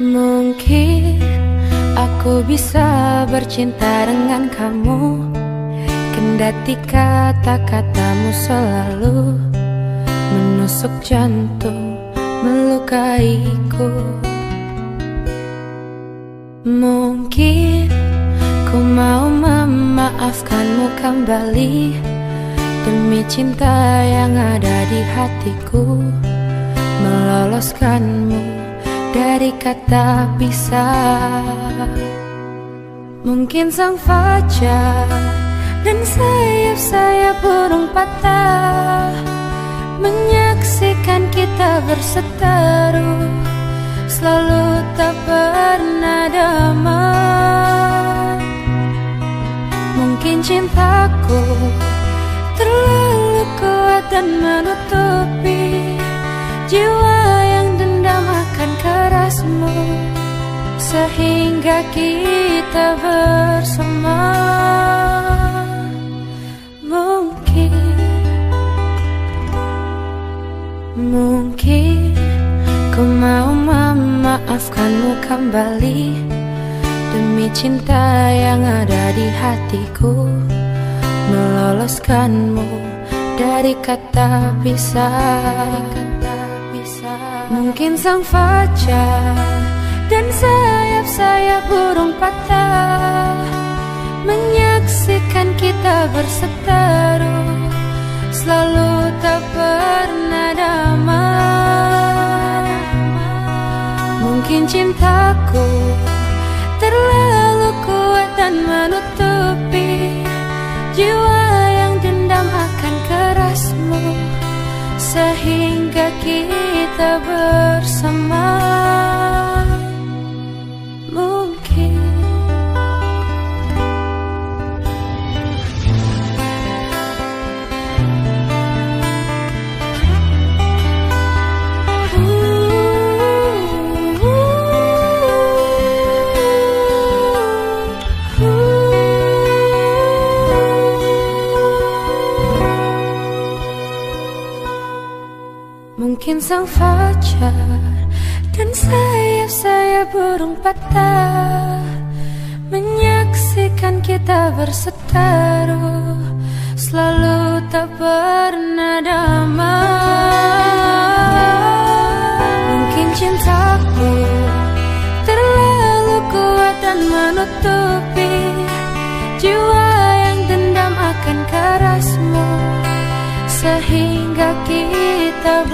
Mungkin aku bisa bercinta dengan kamu, kendati kata-katamu selalu menusuk jantung, melukaiku. Mungkin ku mau memaafkanmu kembali demi cinta yang ada di hatiku, meloloskanmu dari kata pisah. Mungkin sang fajar dan sayap-sayap burung patah menyaksikan kita berseteru, selalu tak pernah damai. Mungkin cintaku terlalu kuat dan menutupi jiwa yang dendam akan kerasmu, sehingga kita bersama. Mungkin ku mau memaafkanmu kembali demi cinta yang ada di hatiku, meloloskanmu dari kata pisah. Mungkin sang fajar dan sayap-sayap burung patah menyaksikan kita berseteru, selalu tak pernah damai. Mungkin cintaku terlalu kuat dan menutupi jiwa yang dendam akan kerasmu, sehingga kita bersama. Mungkin sang fajar dan sayap-sayap burung patah menyaksikan kita berseteru, selalu tak pernah damai. Mungkin cintaku terlalu kuat dan menutupi jiwa yang dendam akan kerasmu, sehingga kita